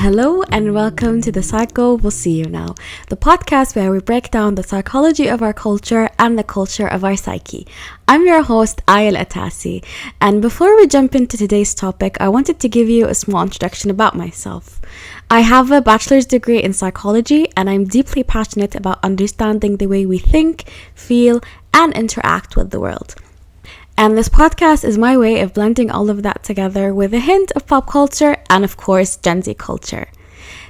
Hello and welcome to The Psycho Will See You Now, the podcast where we break down the psychology of our culture and the culture of our psyche. I'm your host, Ayel Atasi, and before we jump into today's topic, I wanted to give you a small introduction about myself. I have a bachelor's degree in psychology, and I'm deeply passionate about understanding the way we think, feel, and interact with the world. And this podcast is my way of blending all of that together with a hint of pop culture and, of course, Gen Z culture.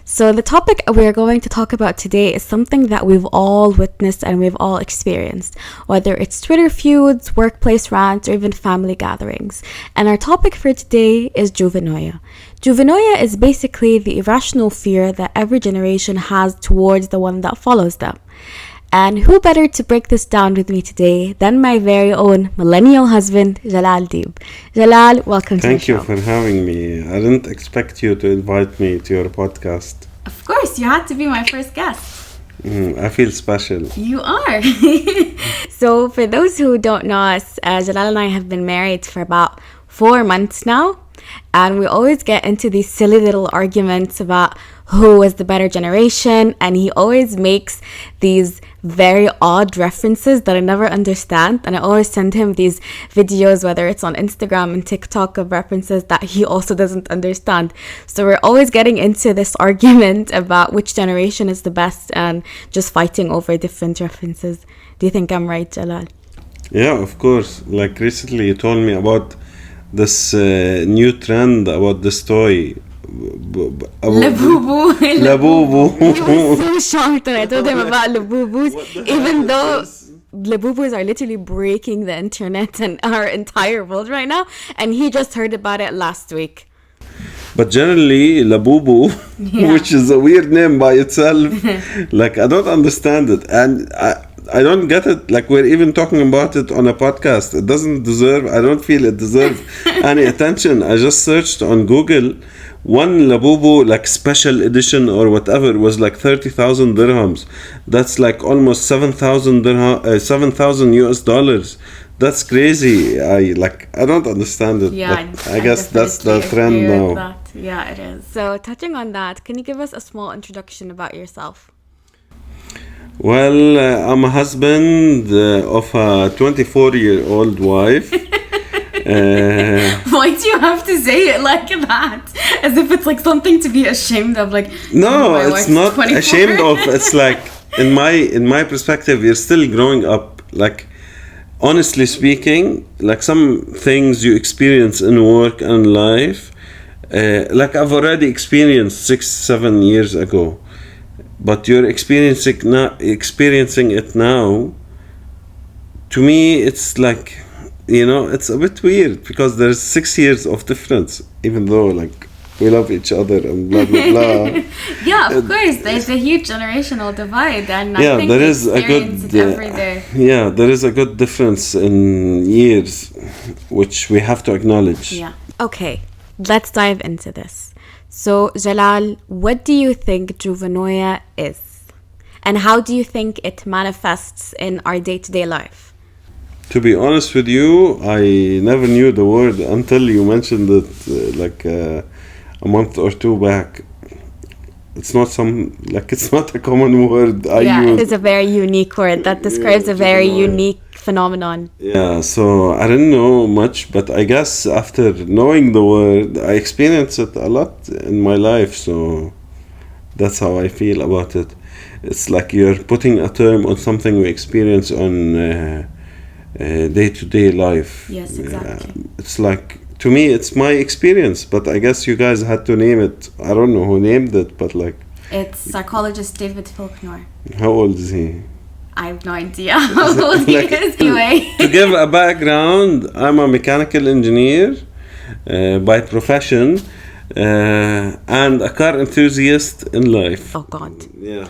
So the topic we're going to talk about today is something that we've all witnessed and we've all experienced, whether it's Twitter feuds, workplace rants, or even family gatherings. And our topic for today is Juvenoia. Juvenoia is basically the irrational fear that every generation has towards the one that follows them. And who better to break this down with me today than my very own millennial husband, Jalal Deeb. Jalal, welcome to the show. Thank you for having me. I didn't expect you to invite me to your podcast. Of course, you had to be my first guest. I feel special. You are. So for those who don't know us, Jalal and I have been married for about 4 months now. And we always get into these silly little arguments about who was the better generation. And he always makes these very odd references that I never understand. And I always send him these videos, whether it's on Instagram and TikTok, of references that he also doesn't understand. So we're always getting into this argument about which generation is the best and just fighting over different references. Do you think I'm right, Jalal? Yeah, of course. Like recently you told me about this new trend about this toy. Labubu. Labubu. He was so shocked when I told him about Labubus, even though Labubus are literally breaking the internet and our entire world right now, and he just heard about it last week. But generally, Labubu, which is a weird name by itself, like I don't understand it, and I don't get it. Like we're even talking about it on a podcast. It doesn't deserve. I don't feel it deserves any attention. I just searched on Google. One Labubu, like special edition or whatever, was like 30,000 dirhams. That's like almost 7,000 7,000 US dollars. That's crazy. I don't understand it. Yeah, I guess that's the trend now. Yeah, it is. So touching on that, can you give us a small introduction about yourself? Well, I'm a husband of a 24-year-old wife. Why do you have to say it like that? As if it's like something to be ashamed of. Like, no, it's not 24. Ashamed of. It's like in my perspective, you're still growing up. Like, honestly speaking, like some things you experience in work and life, like I've already experienced 6-7 years ago. But you're experiencing it now. To me, it's like, it's a bit weird because there's 6 years of difference, even though like we love each other and blah blah blah. Yeah, of course, there's a huge generational divide, and I think there is a good every day. Yeah, there is a good difference in years, which we have to acknowledge. Yeah. Okay, let's dive into this. So, Jalal, what do you think Juvenoia is? And how do you think it manifests in our day-to-day life? To be honest with you, I never knew the word until you mentioned it a month or two back. It's not a common word I use. It is a very unique word that describes a very unique phenomenon. Yeah, so I didn't know much, but I guess after knowing the word, I experience it a lot in my life, so that's how I feel about it. It's like you're putting a term on something we experience on day-to-day life. Yes, exactly. It's like, to me, it's my experience, but I guess you guys had to name it. I don't know who named it, but like... It's psychologist David Faulkner. How old is he? I have no idea how old he is anyway. To give a background, I'm a mechanical engineer by profession and a car enthusiast in life. Oh God. Yeah.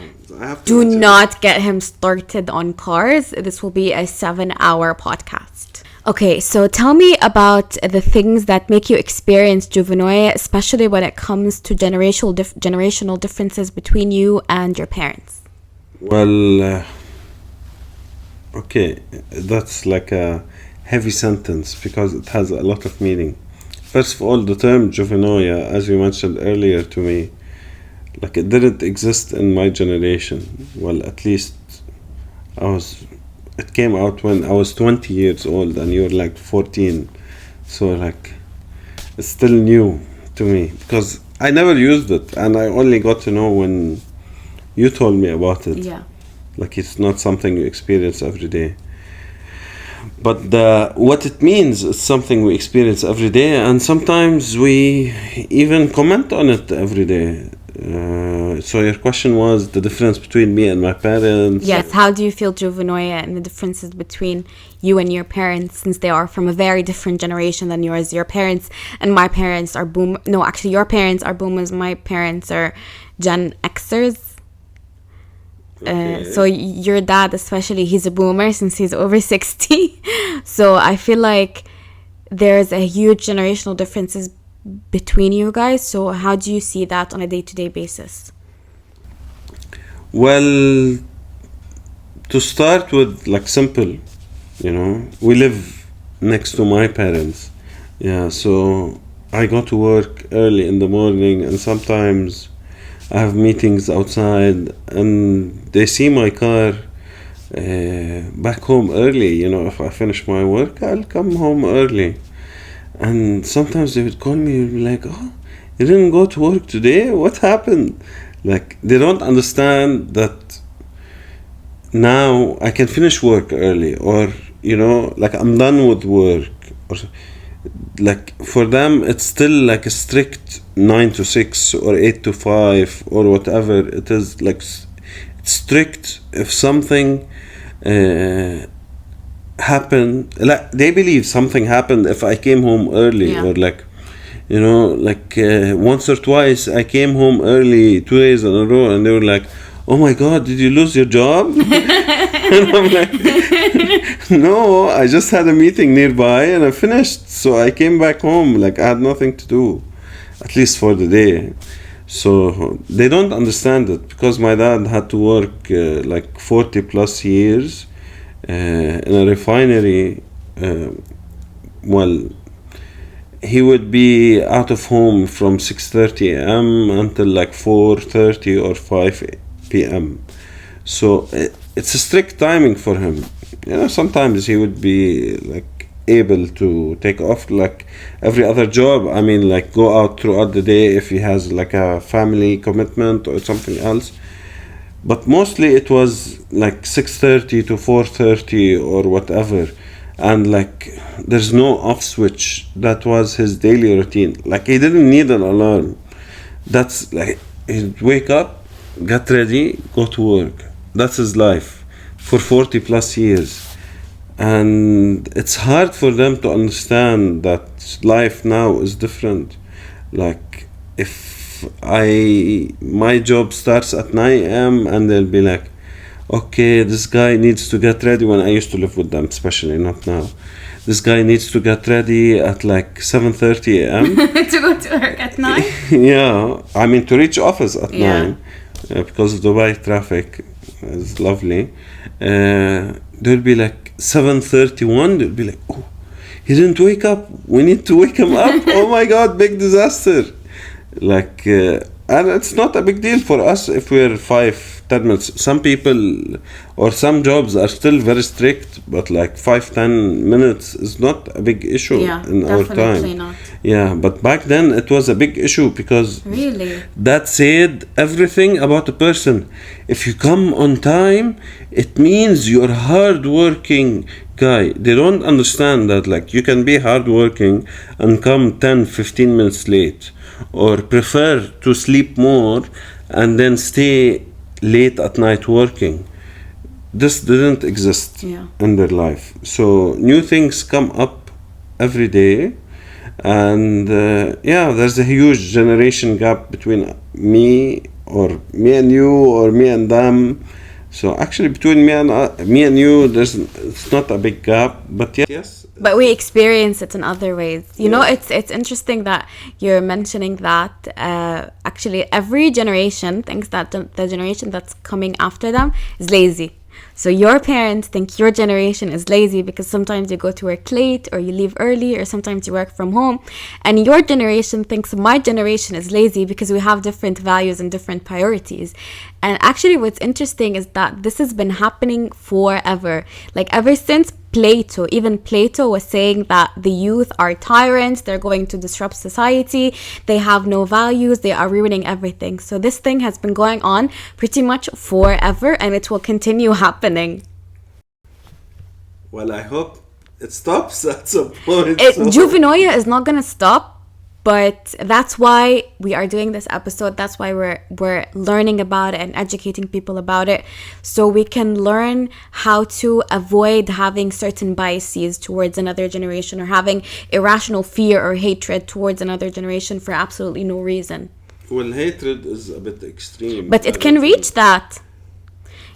Do not get him started on cars. This will be a 7-hour podcast. Okay, so tell me about the things that make you experience Juvenoia, especially when it comes to generational differences between you and your parents. Well, okay, that's like a heavy sentence because it has a lot of meaning. First of all, the term Juvenoia, as you mentioned earlier to me, Like it didn't exist in my generation. Well, at least it came out when I was 20 years old and you're like 14. So like, it's still new to me because I never used it and I only got to know when you told me about it. Yeah. Like it's not something you experience every day. But what it means is something we experience every day, and sometimes we even comment on it every day. So your question was the difference between me and my parents. Yes, how do you feel, Juvenoia, and the differences between you and your parents, since they are from a very different generation than yours? Your parents and my parents are No, actually, your parents are boomers. My parents are Gen Xers. So your dad, especially, he's a boomer since he's over 60. So I feel like there's a huge generational differences between you guys. So how do you see that on a day-to-day basis? Well, to start with, like simple, we live next to my parents. Yeah, so I go to work early in the morning, and sometimes I have meetings outside, and they see my car back home early. If I finish my work, I'll come home early. And sometimes they would call me and be like, "Oh, you didn't go to work today? What happened?" Like, they don't understand that now I can finish work early, or, like I'm done with work. Or, like, for them, it's still like a strict 9 to 6 or 8 to 5 or whatever. It is like it's strict. If something happened, like they believe something happened if I came home early, or like, once or twice I came home early 2 days in a row, and they were like, "Oh my God, did you lose your job?" And I'm like, "No, I just had a meeting nearby and I finished, so I came back home. Like, I had nothing to do, at least for the day." So they don't understand it, because my dad had to work like 40 plus years in a refinery. He would be out of home from 6:30 a.m. until like 4:30 or 5 p.m. So it's a strict timing for him. Sometimes he would be like able to take off like every other job. I mean, like go out throughout the day if he has like a family commitment or something else. But mostly it was like 6:30 to 4:30 or whatever. And like there's no off switch. That was his daily routine. Like he didn't need an alarm. That's like he'd wake up, get ready, go to work. That's his life for 40 plus years. And it's hard for them to understand that life now is different. Like if my job starts at 9 a.m. and they'll be like, "Okay, this guy needs to get ready," when I used to live with them, especially, not now. "This guy needs to get ready at like 7:30 a.m. to go to work at 9? Yeah, I mean to reach office at 9, because Dubai traffic is lovely. They'll be like 7:31. They'll be like, "Oh, he didn't wake up. We need to wake him up." Oh my God, big disaster. Like, and it's not a big deal for us if we're 5-10 minutes. Some people or some jobs are still very strict, but like 5-10 minutes is not a big issue in our time. Not. Yeah, but back then it was a big issue, because really that said everything about a person. If you come on time, it means you're a hard-working guy. They don't understand that like you can be hard-working and come 10-15 minutes late, or prefer to sleep more and then stay late at night working. This didn't exist in their life. So new things come up every day, and there's a huge generation gap between me and you, or me and them. So actually between me and you, it's not a big gap, but yes. But we experience it in other ways. It's interesting that you're mentioning that. Actually, every generation thinks that the generation that's coming after them is lazy. So your parents think your generation is lazy because sometimes you go to work late or you leave early or sometimes you work from home. And your generation thinks my generation is lazy because we have different values and different priorities. And actually what's interesting is that this has been happening forever. Like ever since Plato, even Plato was saying that the youth are tyrants, they're going to disrupt society, they have no values, they are ruining everything. So this thing has been going on pretty much forever and it will continue happening. Well, I hope it stops at some point. Juvenoia is not going to stop. But that's why we are doing this episode. That's why we're learning about it and educating people about it, so we can learn how to avoid having certain biases towards another generation or having irrational fear or hatred towards another generation for absolutely no reason. Well, hatred is a bit extreme. But it can reach that.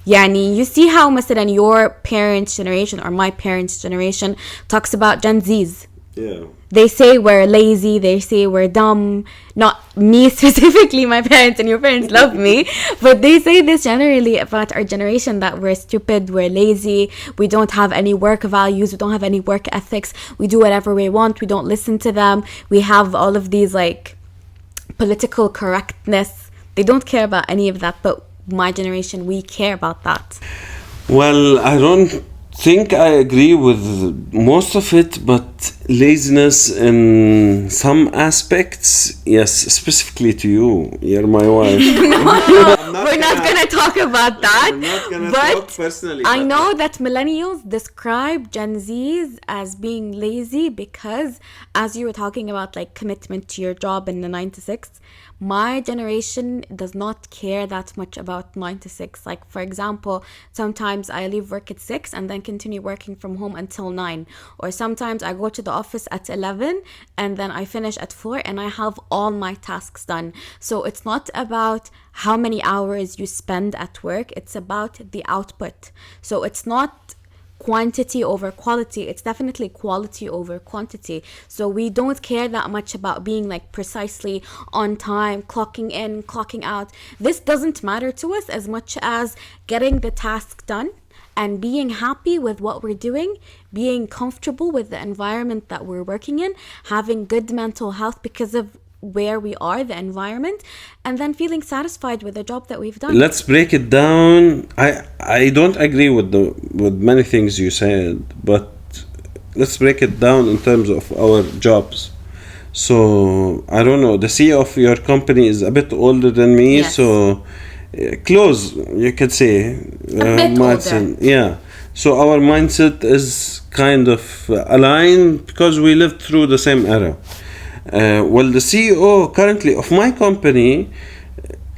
Yani, you see how مثلا your parents' generation or my parents' generation talks about Gen Zs. Yeah. They say we're lazy, they say we're dumb. Not me specifically, my parents and your parents love me. But they say this generally about our generation, that we're stupid, we're lazy, we don't have any work values, we don't have any work ethics, we do whatever we want, we don't listen to them. We have all of these like political correctness. They don't care about any of that, but my generation, we care about that. Well, I don't think I agree with most of it, but laziness in some aspects, yes, specifically to you. You're my wife. We're not gonna talk about that. We're not gonna talk personally. I know that millennials describe Gen Zs as being lazy because, as you were talking about, like commitment to your job in the 9 to 6, my generation does not care that much about 9 to 6. Like, for example, sometimes I leave work at 6 and then continue working from home until 9. Or sometimes I go to the office at 11 and then I finish at 4 and I have all my tasks done. So it's not about how many hours you spend at work. It's about the output. So it's not quantity over quality, it's definitely quality over quantity. So we don't care that much about being like precisely on time, clocking in, clocking out. This doesn't matter to us as much as getting the task done and being happy with what we're doing, being comfortable with the environment that we're working in, having good mental health because of where we are, the environment, and then feeling satisfied with the job that we've done. Let's break it down. I don't agree with many things you said, but let's break it down in terms of our jobs. So I don't know, the CEO of your company is a bit older than me, yes. So close, you could say. A bit older. Yeah. So our mindset is kind of aligned because we lived through the same era. Well, the CEO currently of my company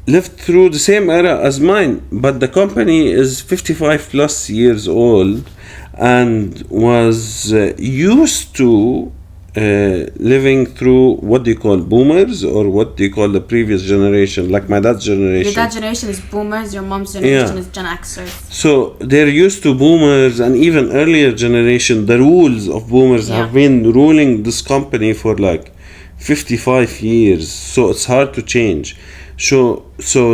lived through the same era as mine, but the company is 55 plus years old and was used to living through, what do you call, boomers, or what do you call the previous generation, like my dad's generation? Your dad's generation is boomers, your mom's generation is Gen Xers. So they're used to boomers, and even earlier generation, the rules of boomers have been ruling this company for like 55 years, so it's hard to change. So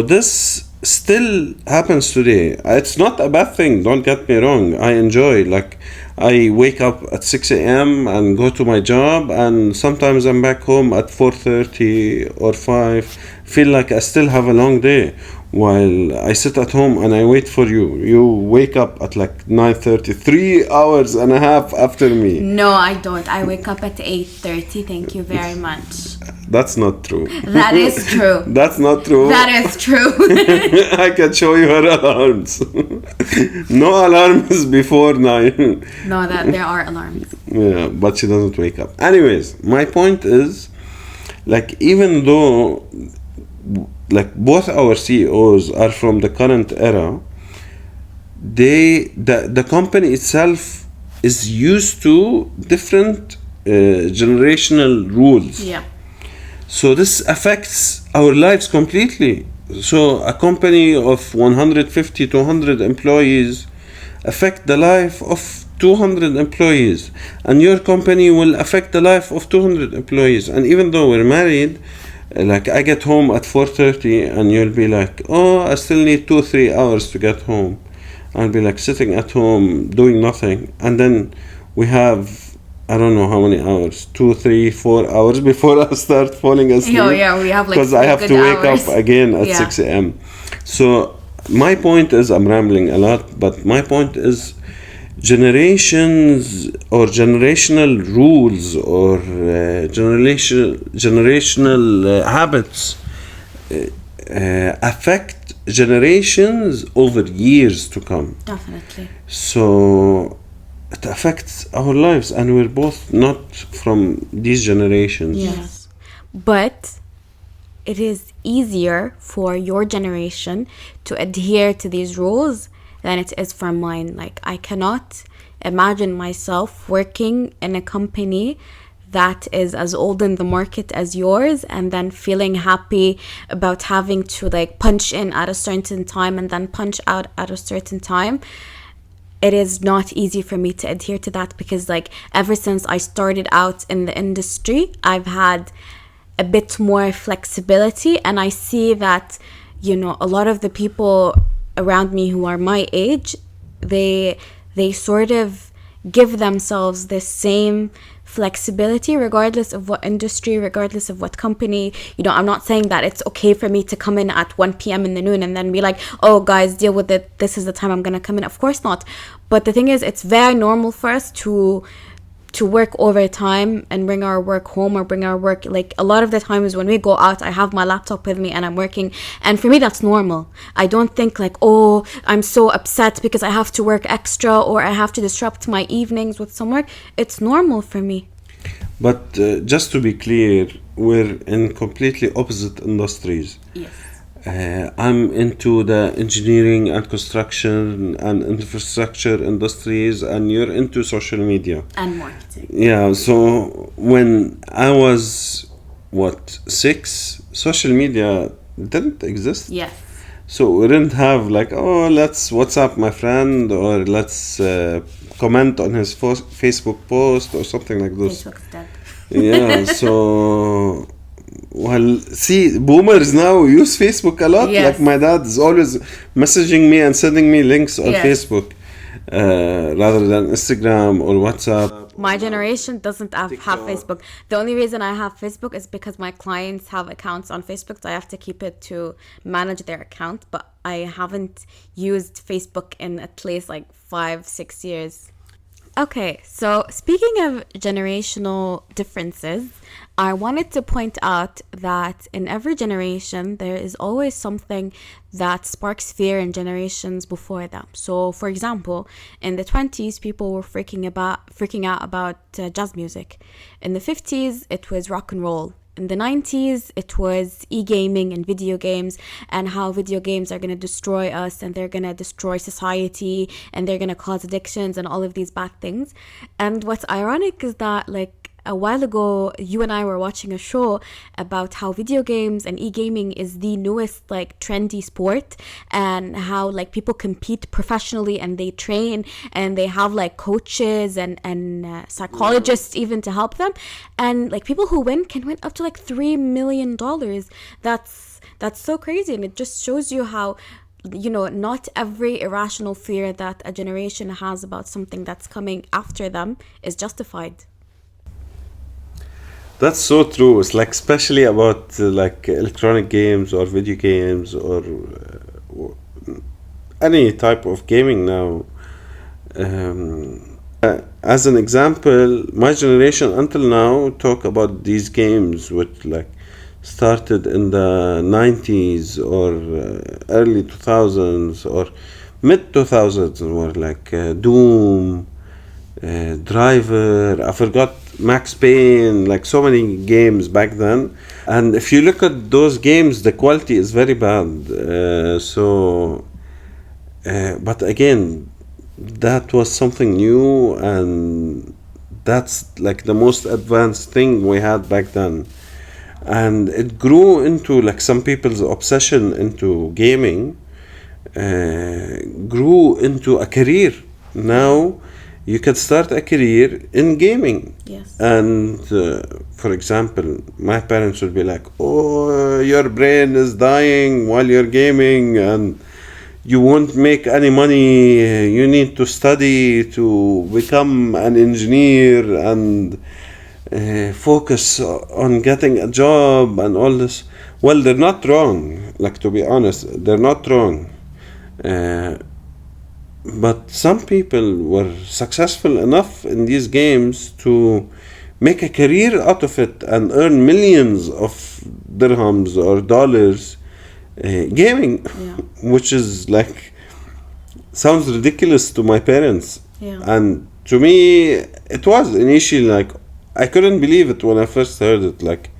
this still happens today. It's not a bad thing, don't get me wrong. I enjoy, like, I wake up at 6 a.m. and go to my job, and sometimes I'm back home at 4:30 or 5. Feel like I still have a long day while I sit at home and I wait for you. You wake up at like 9:30, 3 hours and a half after me. No, I don't. I wake up at 8:30. Thank you very much. That's not true. That is true. That's not true. That is true. I can show you her alarms. No alarms before 9. No, that there are alarms. Yeah, but she doesn't wake up. Anyways, my point is, like, even though like both our CEOs are from the current era, the company itself is used to different generational rules. Yeah. So this affects our lives completely. So a company of 150 to 100 employees affect the life of 200 employees, and your company will affect the life of 200 employees. And even though we're married, like, I get home at 4:30 and you'll be like, oh, I still need 2-3 hours to get home. I'll be like sitting at home doing nothing, and then we have, I don't know how many hours, 2, 3, 4 hours before I start falling asleep. Oh yeah, we have like because I have to wake hours. up again at Yeah. 6 a.m. So my point is, I'm rambling a lot, but my point is generations or generational rules or generational habits affect generations over years to come. Definitely. So it affects our lives, and we're both not from these generations. Yes. But it is easier for your generation to adhere to these rules than it is for mine. Like, I cannot imagine myself working in a company that is as old in the market as yours and then feeling happy about having to like punch in at a certain time and then punch out at a certain time. It is not easy for me to adhere to that, because like ever since I started out in the industry, I've had a bit more flexibility, and I see that, you know, a lot of the people around me who are my age, they sort of give themselves the same flexibility regardless of what industry, regardless of what company. You know, I'm not saying that it's okay for me to come in at 1 p.m. in the noon and then be like, oh guys, deal with it, this is the time I'm gonna come in. Of course not. But the thing is, it's very normal for us to work overtime and bring our work home, or bring our work, like a lot of the times when we go out, I have my laptop with me and I'm working, and for me that's normal. I don't think like, oh, I'm so upset because I have to work extra or I have to disrupt my evenings with some work. It's normal for me. But just to be clear, we're in completely opposite industries. Yes. I'm into the engineering and construction and infrastructure industries, and you're into social media And marketing. Yeah, so when I was 6, social media didn't exist. Yes. So we didn't have like, oh, let's WhatsApp my friend, or let's comment on his Facebook post or something like this. Facebook's dead. Yeah, so well, see, boomers now use Facebook a lot. Yes. Like my dad is always messaging me and sending me links on Yes. Facebook rather than Instagram or WhatsApp. My generation doesn't have Facebook. The only reason I have Facebook is because my clients have accounts on Facebook, so I have to keep it to manage their account. But I haven't used Facebook in at least like 5-6 years. Okay, so speaking of generational differences, I wanted to point out that in every generation, there is always something that sparks fear in generations before them. So, for example, in the 20s, people were freaking out about jazz music. In the 50s, it was rock and roll. In the 90s, it was e-gaming and video games, and how video games are going to destroy us, and they're going to destroy society, and they're going to cause addictions and all of these bad things. And what's ironic is that, like, a while ago, you and I were watching a show about how video games and e-gaming is the newest, like, trendy sport, and how, like, people compete professionally and they train and they have, like, coaches and psychologists even to help them. And, like, people who win can win up to, like, $3 million. That's so crazy. And it just shows you how, you know, not every irrational fear that a generation has about something that's coming after them is justified. That's so true. It's like, especially about like electronic games or video games or any type of gaming now. As an example, my generation until now talk about these games which like started in the 90s or early 2000s or mid 2000s, were like Doom, Driver, I forgot, Max Payne, like so many games back then. And if you look at those games, the quality is very bad. But again, that was something new, and that's like the most advanced thing we had back then. And it grew into like some people's obsession into gaming, grew into a career. Now you can start a career in gaming. Yes. And for example, my parents would be like, oh, your brain is dying while you're gaming, and you won't make any money. You need to study to become an engineer and focus on getting a job and all this. Well, they're not wrong. Like, to be honest, they're not wrong. But some people were successful enough in these games to make a career out of it and earn millions of dirhams or dollars gaming, which is like, sounds ridiculous to my parents. And to me, it was initially like, I couldn't believe it when I first heard it. Like,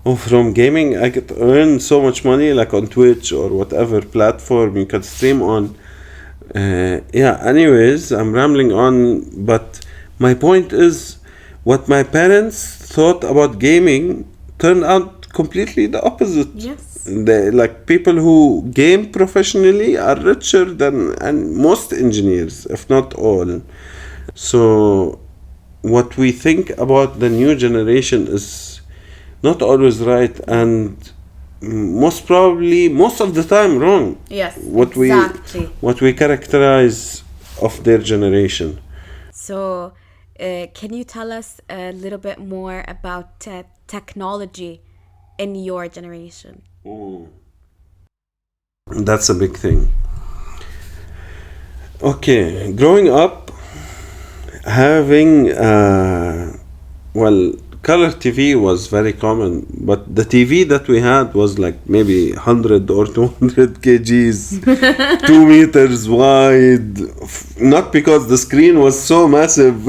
oh, from gaming I could earn so much money, like on Twitch or whatever platform you could stream on. Anyways, I'm rambling on, but my point is, what my parents thought about gaming turned out completely the opposite. Yes. Like, people who game professionally are richer than and most engineers, if not all. So what we think about the new generation is not always right, and most probably most of the time wrong. Yes, exactly. What we characterize of their generation. So can you tell us a little bit more about technology in your generation? That's a big thing. Okay, growing up, having color TV was very common, but the TV that we had was like maybe 100 or 200 kgs, 2 meters wide. Not because the screen was so massive,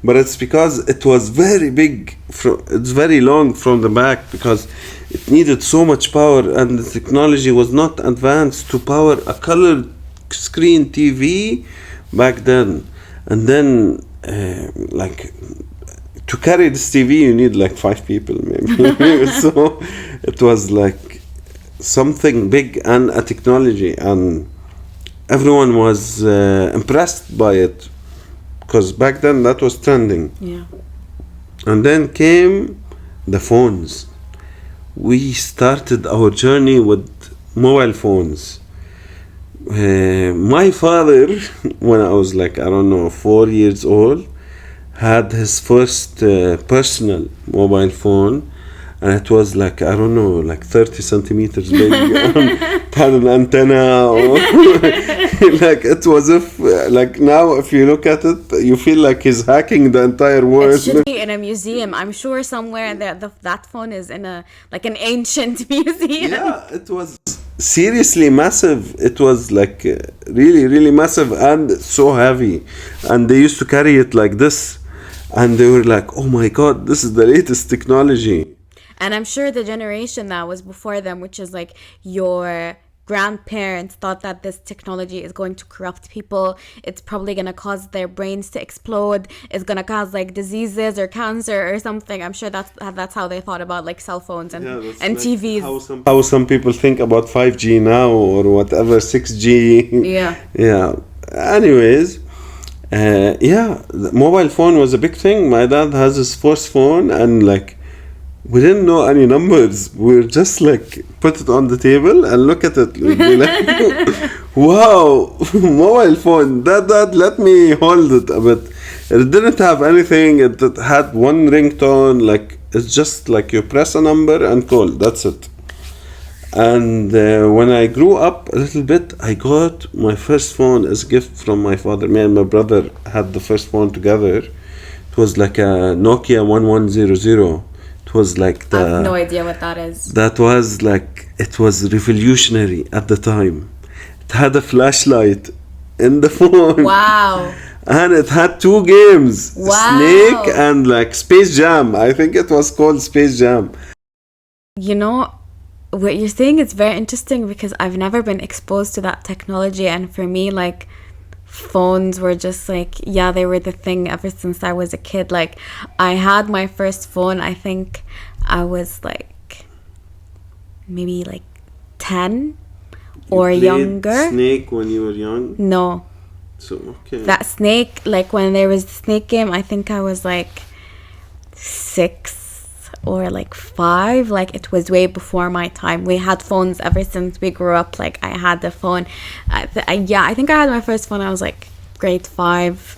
but it's because it was very big. It's very long from the back because it needed so much power, and the technology was not advanced to power a colored screen TV back then. And then, to carry this TV, you need like 5 people, maybe. So it was like something big and a technology, and everyone was impressed by it because back then that was trending. Yeah. And then came the phones. We started our journey with mobile phones. My father, when I was like, 4 years old, had his first personal mobile phone, and it was like, 30 centimeters big. It had an antenna. Like, it was like, now if you look at it, you feel like he's hacking the entire world. It should be in a museum. I'm sure somewhere that phone is in an ancient museum. Yeah, it was seriously massive. It was like really, really massive and so heavy. And they used to carry it like this. And they were like, oh my God, this is the latest technology. And I'm sure the generation that was before them, which is like your grandparents, thought that this technology is going to corrupt people. It's probably going to cause their brains to explode. It's going to cause like diseases or cancer or something. I'm sure that's how they thought about like cell phones and TVs. How some people think about 5G now or whatever, 6G. Yeah. Anyways. The mobile phone was a big thing. My dad has his first phone, and like, we didn't know any numbers. We were just like, put it on the table and look at it. We'd be like, wow, mobile phone. Dad, let me hold it a bit. It didn't have anything. It had one ringtone. Like, it's just like you press a number and call. That's it. And when I grew up a little bit, I got my first phone as a gift from my father. Me and my brother had the first phone together. It was like a Nokia 1100. It was like I have no idea what that is. That was like, it was revolutionary at the time. It had a flashlight in the phone. Wow. And it had 2 games. Wow. Snake and like Space Jam. I think it was called Space Jam. You know, what you're saying is very interesting because I've never been exposed to that technology, and for me, like, phones were just like, they were the thing ever since I was a kid. Like, I had my first phone, I think I was like maybe like 10 or younger. Snake when you were young? No. So okay. That Snake, like when there was the Snake game, I think I was like 6 or like 5. Like it was way before my time. We had phones ever since we grew up. Like I had the phone. I think I had my first phone. I was like grade 5.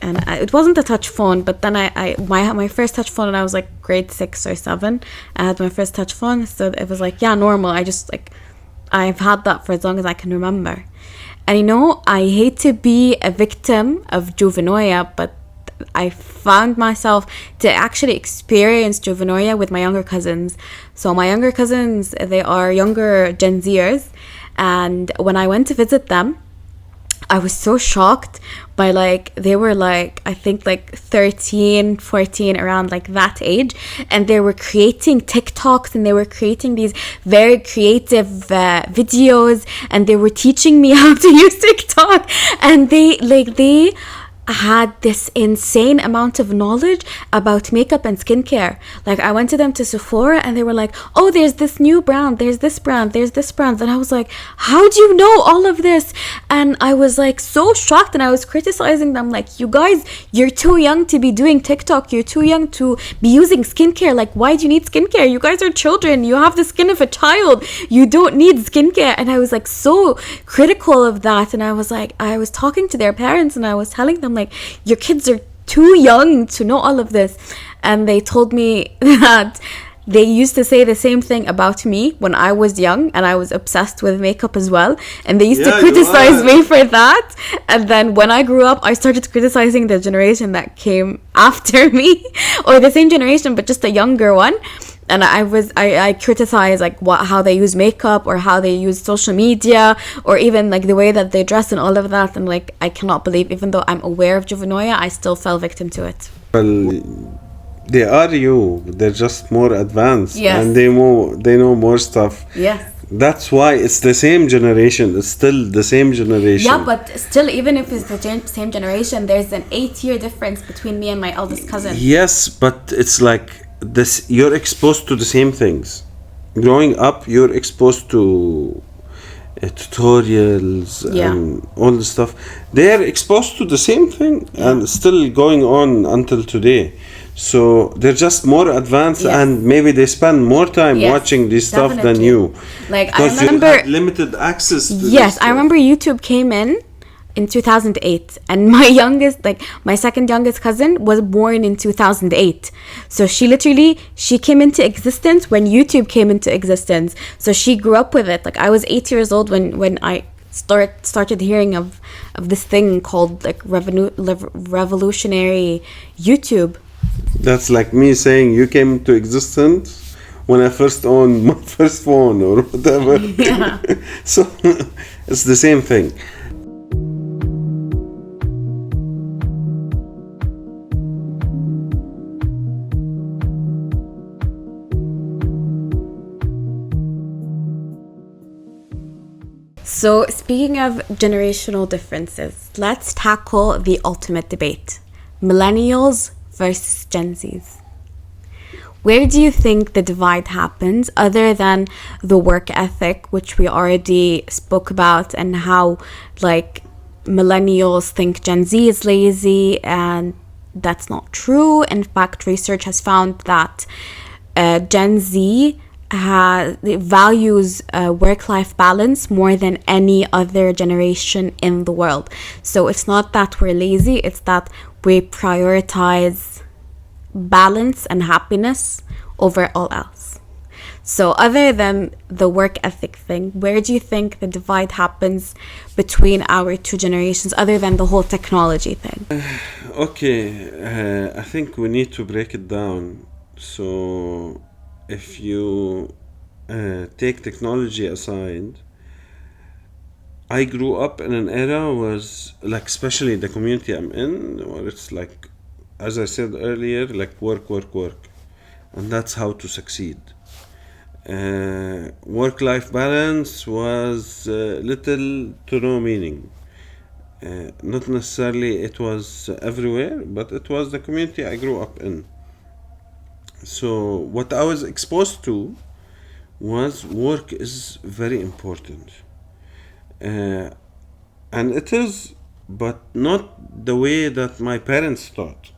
And it wasn't a touch phone, but then my first touch phone when I was like grade 6 or 7. I had my first touch phone, so it was like, yeah, normal. I've had that for as long as I can remember. And I hate to be a victim of Juvenoia, but I found myself to actually experience Juvenoia with my younger cousins. So my younger cousins, they are younger Gen Zers, and when I went to visit them, I was so shocked by they were I think 13, 14, around that age, and they were creating TikToks, and they were creating these very creative videos, and they were teaching me how to use TikTok, and they had this insane amount of knowledge about makeup and skincare. I went to them to Sephora, and they were like, oh, there's this new brand, there's this brand, and I was like, how do you know all of this? And I was so shocked, and I was criticizing them, you guys, you're too young to be doing TikTok, you're too young to be using skincare. Why do you need skincare? You guys are children, you have the skin of a child, you don't need skincare. And I was so critical of that, and I was talking to their parents, and I was telling them your kids are too young to know all of this. And they told me that they used to say the same thing about me when I was young, and I was obsessed with makeup as well, and they used to criticize me for that. And then when I grew up, I started criticizing the generation that came after me, or the same generation but just a younger one. And I criticize how they use makeup, or how they use social media, or even the way that they dress and all of that. And I cannot believe, even though I'm aware of Juvenoia, I still fell victim to it. Well, they are you. They're just more advanced, yes. And they know more stuff. Yes. That's why it's the same generation. It's still the same generation. Yeah, but still, even if it's the same generation, there's an 8-year difference between me and my eldest cousin. Yes, but it's this, you're exposed to the same things. Growing up, you're exposed to tutorials and all the stuff. They're exposed to the same thing, and still going on until today. So they're just more advanced, and maybe they spend more time watching this stuff than you. Because I remember, you had limited access to yes, I remember YouTube came in 2008, and my second youngest cousin was born in 2008. So she came into existence when YouTube came into existence. So she grew up with it. I was 8 years old when I started hearing of this thing called revolutionary YouTube. That's like me saying you came into existence when I first owned my first phone or whatever. Yeah. So it's the same thing. So speaking of generational differences, let's tackle the ultimate debate: millennials versus Gen Zs. Where do you think the divide happens, other than the work ethic, which we already spoke about, and how millennials think Gen Z is lazy, and that's not true. In fact, research has found that Gen Z values work-life balance more than any other generation in the world. So it's not that we're lazy, it's that we prioritize balance and happiness over all else. So other than the work ethic thing, where do you think the divide happens between our two generations, other than the whole technology thing? I think we need to break it down. So if you take technology aside, I grew up in an era was especially the community I'm in, where it's as I said earlier, work, and that's how to succeed. Work-life balance was little to no meaning. Not necessarily it was everywhere, but it was the community I grew up in. So what I was exposed to was work is very important. And it is, but not the way that my parents thought.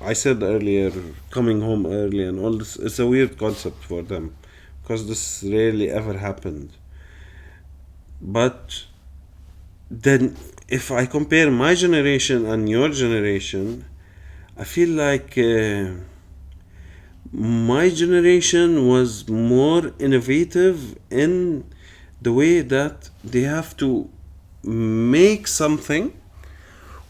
I said earlier, coming home early and all this, it's a weird concept for them because this rarely ever happened. But then if I compare my generation and your generation, I feel like my generation was more innovative in the way that they have to make something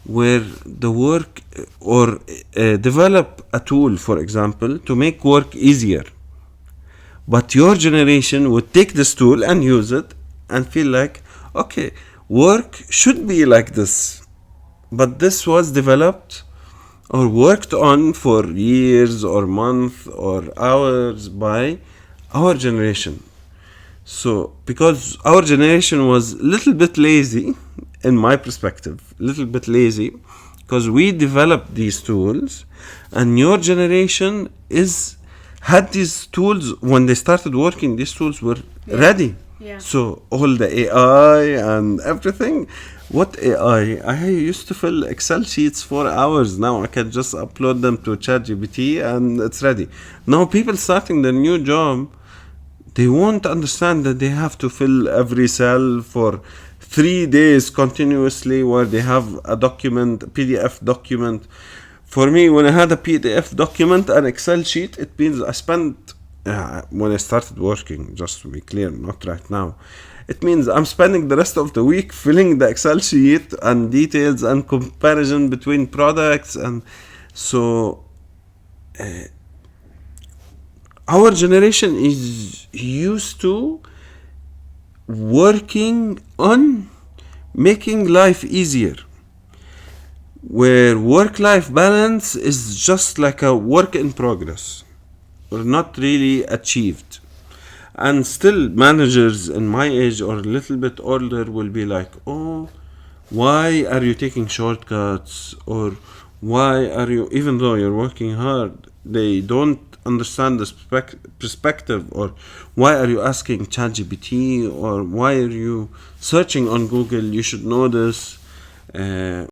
where the work or develop a tool, for example, to make work easier. But your generation would take this tool and use it and feel like, okay, work should be like this. But this was developed or worked on for years or months or hours by our generation. So, because our generation was a little bit lazy, in my perspective, little bit lazy, because we developed these tools, and your generation had these tools when they started working. These tools were ready. Yeah. So all the AI and everything. What AI? I used to fill Excel sheets for hours. Now I can just upload them to ChatGPT and it's ready. Now people starting their new job, they won't understand that they have to fill every cell for 3 days continuously, where they have a document, PDF document. For me, when I had a PDF document, an Excel sheet, it means I spent, when I started working, just to be clear, not right now, it means I'm spending the rest of the week filling the Excel sheet and details and comparison between products. And so our generation is used to working on making life easier, where work-life balance is just like a work in progress or not really achieved. And still managers in my age or a little bit older will be like, oh, why are you taking shortcuts? Or why are you, even though you're working hard, they don't understand the perspective. Or why are you asking ChatGPT? Or why are you searching on Google? You should know this.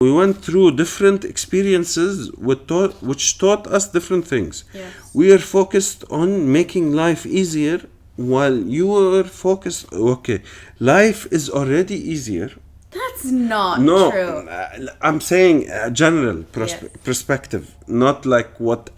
We went through different experiences which taught us different things. Yes. We are focused on making life easier, while you were focused, okay, life is already easier. That's not true. I'm saying a general Yes. perspective, not like what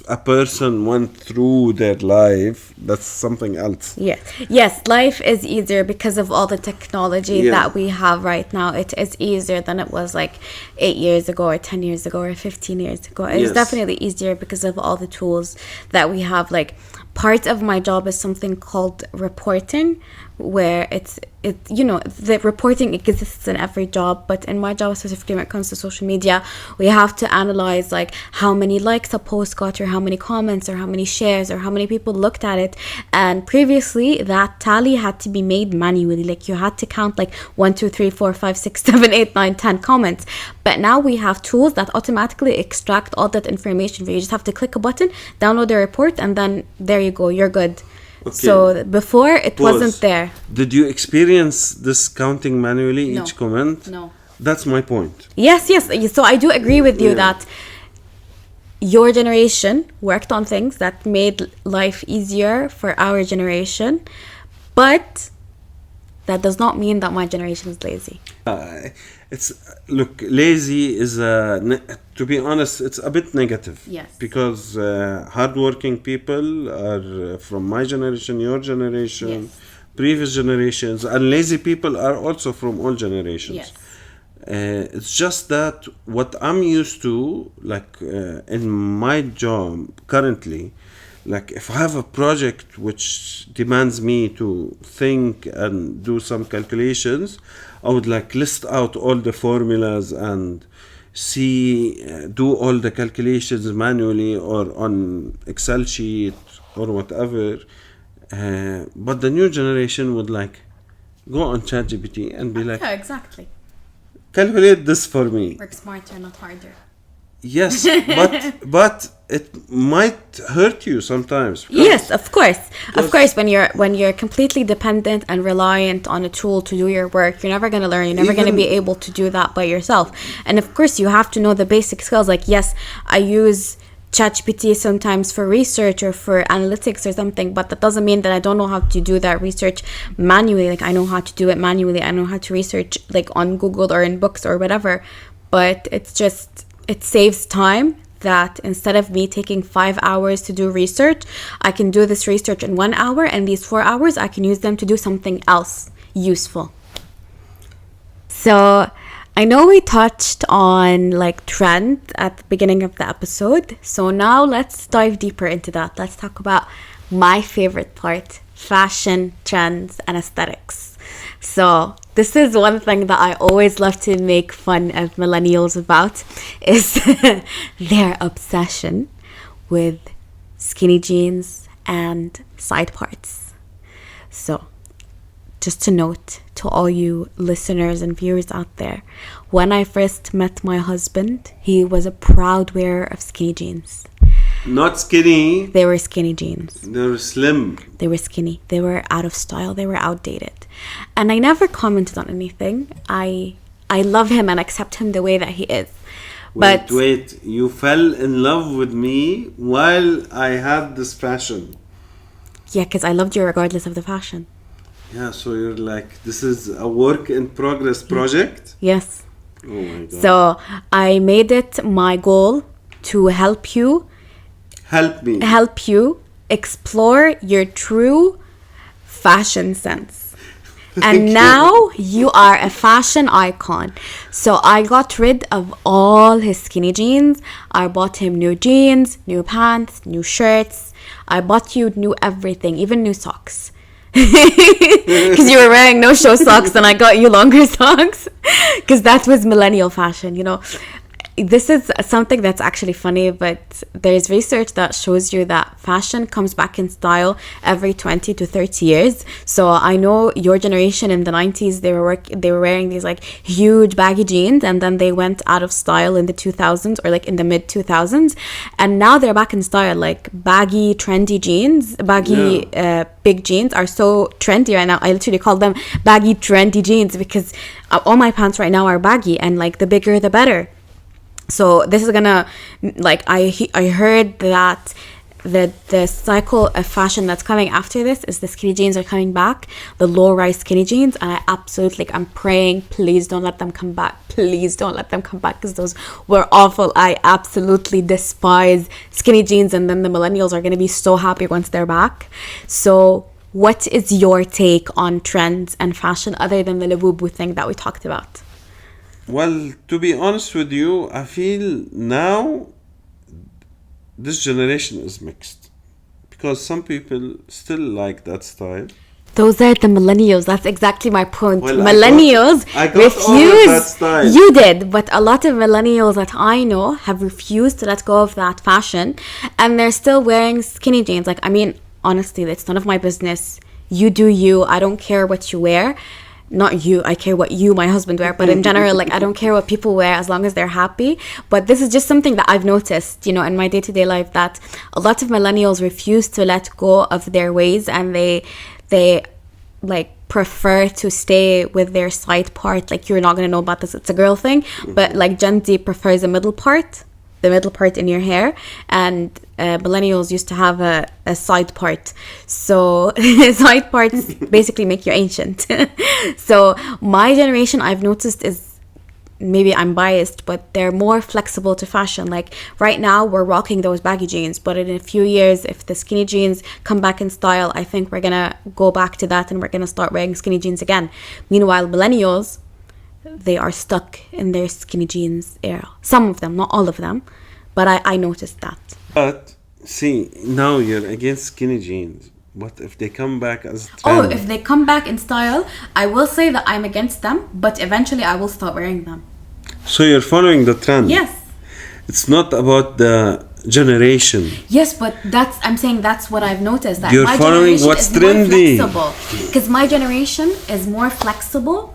a person went through their life. That's something else. Yes, life is easier because of all the technology that we have right now. It is easier than it was like 8 years ago or 10 years ago or 15 years ago. It's definitely easier because of all the tools that we have. Like, part of my job is something called reporting, where the reporting exists in every job, but in my job specifically when it comes to social media, we have to analyze like how many likes a post got, or how many comments, or how many shares, or how many people looked at it. And previously that tally had to be made manually. Like, you had to count like 1 2 3 4 5 6 7 8 9 10 comments. But now we have tools that automatically extract all that information for you. You just have to click a button, download the report, and then there you go, you're good. Okay. So before it wasn't there. Did you experience this counting manually, each comment? No. That's my point. Yes. So I do agree with you that your generation worked on things that made life easier for our generation, but that does not mean that my generation is lazy. Lazy is to be honest, it's a bit negative. Yes. Because hardworking people are from my generation, your generation, previous generations, and lazy people are also from all generations. Yes. It's just that what I'm used to, like in my job currently, like if I have a project which demands me to think and do some calculations, I would like list out all the formulas and do all the calculations manually or on Excel sheet or whatever. But the new generation would like go on ChatGPT and be like, exactly. Calculate this for me. Work smarter, not harder. Yes, but it might hurt you sometimes. Yes, of course. Of course, when you're completely dependent and reliant on a tool to do your work, you're never going to learn. You're never going to be able to do that by yourself. And of course, you have to know the basic skills. Like, yes, I use ChatGPT sometimes for research or for analytics or something, but that doesn't mean that I don't know how to do that research manually. Like, I know how to do it manually. I know how to research like on Google or in books or whatever. But it's just, it saves time. That instead of me taking 5 hours to do research, I can do this research in 1 hour, and these 4 hours I can use them to do something else useful. So I know we touched on like trend at the beginning of the episode, so now let's dive deeper into that. Let's talk about my favorite part: fashion, trends, and aesthetics. So this is one thing that I always love to make fun of millennials about, is their obsession with skinny jeans and side parts. So just to note to all you listeners and viewers out there, when I first met my husband, he was a proud wearer of skinny jeans. Not skinny. They were skinny jeans. They were slim. They were skinny. They were out of style. They were outdated. And I never commented on anything. I love him and accept him the way that he is. Wait, you fell in love with me while I had this fashion. Yeah, because I loved you regardless of the fashion. Yeah, so you're like, this is a work in progress project? Yes. Oh my God. So I made it my goal to help you explore your true fashion sense. And now you are a fashion icon. So I got rid of all his skinny jeans. I bought him new jeans, new pants, new shirts. I bought you new everything, even new socks. Because you were wearing no-show socks and I got you longer socks. Because that was millennial fashion, you know. This is something that's actually funny, but there's research that shows you that fashion comes back in style every 20 to 30 years. So I know your generation in the 90s, they were wearing these like huge baggy jeans, and then they went out of style in the 2000s or like in the mid 2000s, and now they're back in style. Like baggy trendy jeans, big jeans are so trendy right now. I literally call them baggy trendy jeans because all my pants right now are baggy, and like the bigger the better. So this is gonna, like, I heard that the cycle of fashion that's coming after this is the skinny jeans are coming back, the low-rise skinny jeans, and I'm praying, please don't let them come back. Please don't let them come back, because those were awful. I absolutely despise skinny jeans, and then the millennials are gonna be so happy once they're back. So what is your take on trends and fashion other than the Labubu thing that we talked about? Well, to be honest with you, I feel now this generation is mixed, because some people still like that style. Those are the millennials. That's exactly my point. Well, millennials I got refuse. that style. You did, but a lot of millennials that I know have refused to let go of that fashion, and they're still wearing skinny jeans. Like, I mean, honestly, it's none of my business. You do you. I don't care what you wear. Not you, I care what you, my husband, wear. But in general, like, I don't care what people wear as long as they're happy. But this is just something that I've noticed, you know, in my day-to-day life, that a lot of millennials refuse to let go of their ways, and they like prefer to stay with their side part. Like, you're not going to know about this, it's a girl thing, but like Gen Z prefers the middle part in your hair, and millennials used to have a side part. So side parts basically make you ancient. So my generation, I've noticed, is, maybe I'm biased, but they're more flexible to fashion. Like right now we're rocking those baggy jeans, but in a few years, if the skinny jeans come back in style, I think we're gonna go back to that and we're gonna start wearing skinny jeans again. Meanwhile, millennials, they are stuck in their skinny jeans era. Some of them, not all of them, but I noticed that. But see, now you're against skinny jeans. What if they come back as a trend? Oh, if they come back in style, I will say that I'm against them, but eventually I will start wearing them. So you're following the trend? Yes. It's not about the generation. Yes, but I'm saying that's what I've noticed. That you're my following what's trendy. Because my generation is more flexible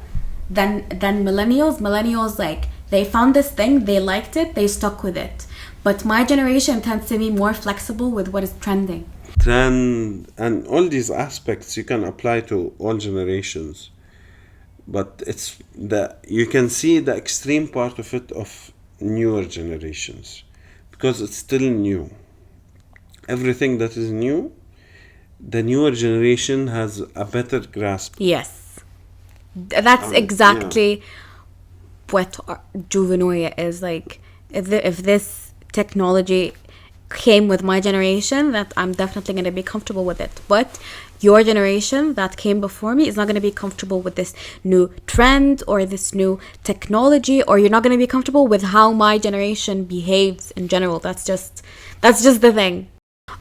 than millennials. Millennials, like, they found this thing, they liked it, they stuck with it. But my generation tends to be more flexible with what is trending. Trend and all these aspects you can apply to all generations. But you can see the extreme part of it of newer generations, because it's still new. Everything that is new, the newer generation has a better grasp. Yes, that's exactly what Juvenoia is like. If this technology came with my generation, that I'm definitely going to be comfortable with it. But your generation that came before me is not going to be comfortable with this new trend or this new technology, or you're not going to be comfortable with how my generation behaves in general. That's just the thing.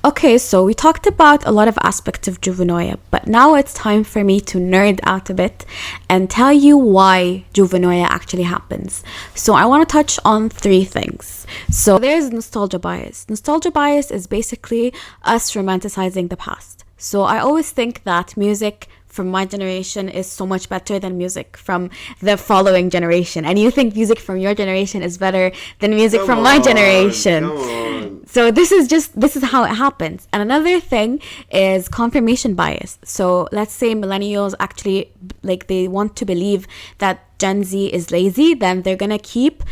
Okay, so we talked about a lot of aspects of Juvenoia, but now it's time for me to nerd out a bit and tell you why Juvenoia actually happens. So I want to touch on 3 things. So there's nostalgia bias. Nostalgia bias is basically us romanticizing the past. So I always think that music from my generation is so much better than music from the following generation. And you think music from your generation is better than music from my generation. So this is how it happens. And another thing is confirmation bias. So let's say millennials actually, like, they want to believe that Gen Z is lazy, then they're gonna keep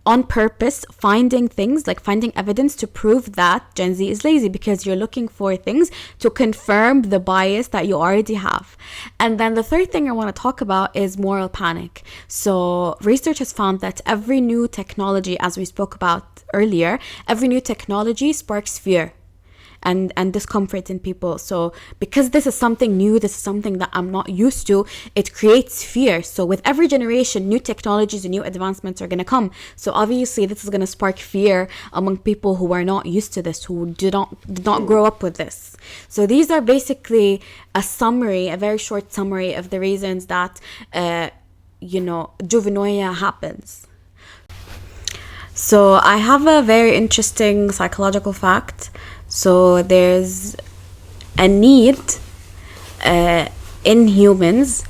on purpose finding things, like finding evidence to prove that Gen Z is lazy, because you're looking for things to confirm the bias that you already have. And then the third thing I want to talk about is moral panic. So research has found that every new technology, as we spoke about earlier, every new technology sparks fear and discomfort in people. So because this is something new, this is something that I'm not used to, it creates fear. So with every generation, new technologies and new advancements are going to come. So obviously this is going to spark fear among people who are not used to this, who did not grow up with this. So these are basically a very short summary of the reasons that Juvenoia happens. So I have a very interesting psychological fact. So there's a need in humans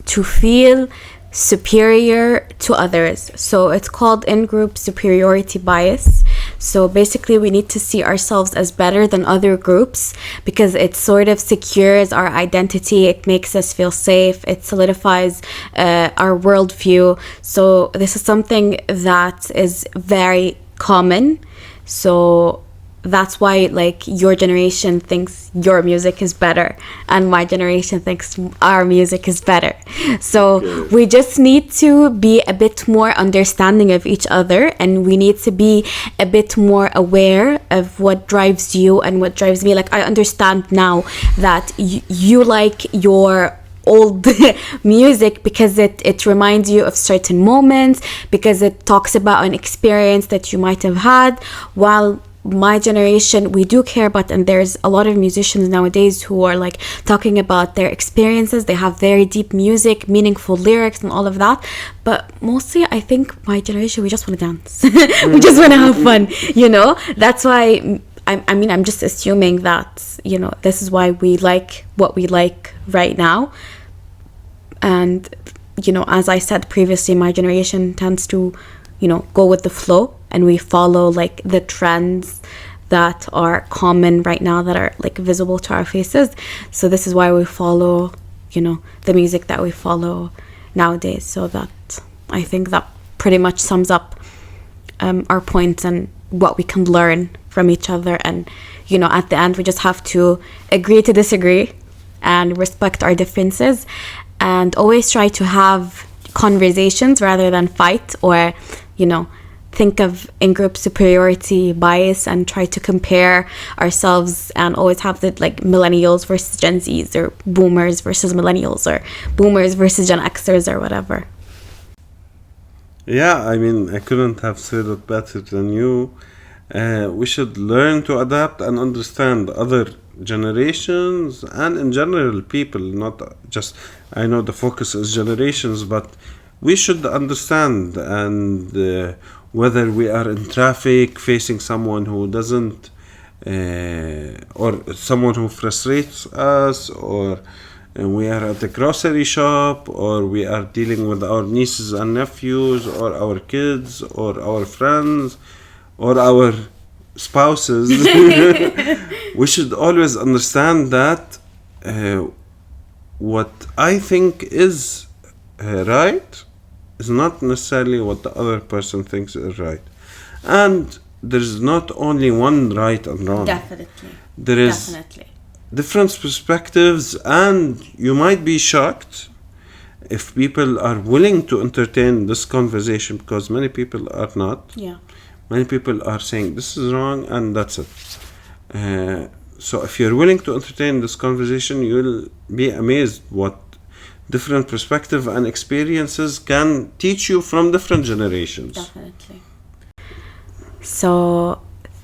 to feel superior to others. So it's called in-group superiority bias. So basically we need to see ourselves as better than other groups because it sort of secures our identity. It makes us feel safe. It solidifies our worldview. So this is something that is very common. So that's why, like, your generation thinks your music is better and my generation thinks our music is better. So we just need to be a bit more understanding of each other, and we need to be a bit more aware of what drives you and what drives me. Like, I understand now that you like your old music because it reminds you of certain moments, because it talks about an experience that you might have had, while my generation, we do care about, and there's a lot of musicians nowadays who are like talking about their experiences. They have very deep music, meaningful lyrics and all of that, but mostly I think my generation, we just want to dance. We just want to have fun, that's why I'm just assuming that this is why we like what we like right now. And as I said previously, my generation tends to go with the flow, and we follow like the trends that are common right now, that are like visible to our faces. So this is why we follow the music that we follow nowadays. So that, I think that pretty much sums up our points and what we can learn from each other. And at the end, we just have to agree to disagree and respect our differences, and always try to have conversations rather than fight, or think of in-group superiority bias and try to compare ourselves, and always have the like millennials versus Gen Zs, or boomers versus millennials, or boomers versus Gen Xers, or whatever. Yeah, I mean, I couldn't have said it better than you. We should learn to adapt and understand other generations, and in general people, not just, I know the focus is generations, but we should understand, and whether we are in traffic facing someone who doesn't or someone who frustrates us, or we are at the grocery shop, or we are dealing with our nieces and nephews, or our kids, or our friends, or our spouses, we should always understand that what I think is right is not necessarily what the other person thinks is right. And there's not only one right and wrong. Definitely. There is different perspectives, and you might be shocked if people are willing to entertain this conversation, because many people are not. Yeah. Many people are saying this is wrong and that's it. So if you're willing to entertain this conversation, you'll be amazed what different perspective and experiences can teach you from different generations. Definitely. So,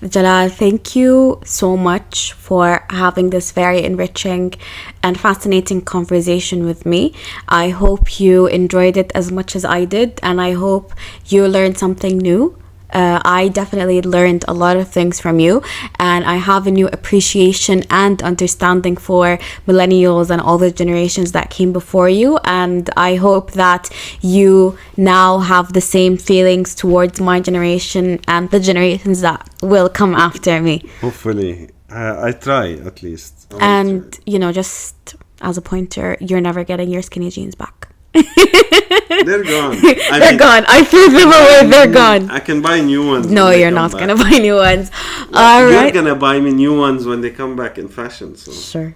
Jalal, thank you so much for having this very enriching and fascinating conversation with me. I hope you enjoyed it as much as I did, and I hope you learned something new. I definitely learned a lot of things from you, and I have a new appreciation and understanding for millennials and all the generations that came before you, and I hope that you now have the same feelings towards my generation and the generations that will come after me. Hopefully. I try, at least. And, you know, just as a pointer, you're never getting your skinny jeans back. They're gone. They're gone. I threw them away. They're gone. I can buy new ones. No, you're not going to buy new ones. All You're right. going to buy me new ones when they come back in fashion. So. Sure.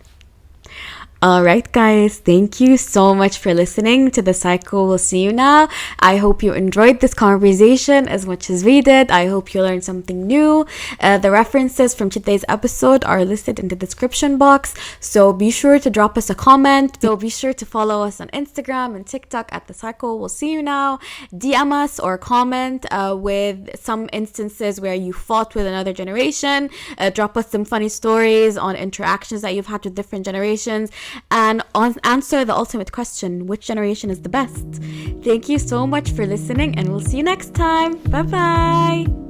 All right, guys. Thank you so much for listening to The Cycle. We'll see you now. I hope you enjoyed this conversation as much as we did. I hope you learned something new. The references from today's episode are listed in the description box. So be sure to drop us a comment. So be sure to follow us on Instagram and TikTok at The Cycle. We'll see you now. DM us or comment with some instances where you fought with another generation. Drop us some funny stories on interactions that you've had with different generations. And answer the ultimate question: which generation is the best? Thank you so much for listening, and we'll see you next time. Bye bye.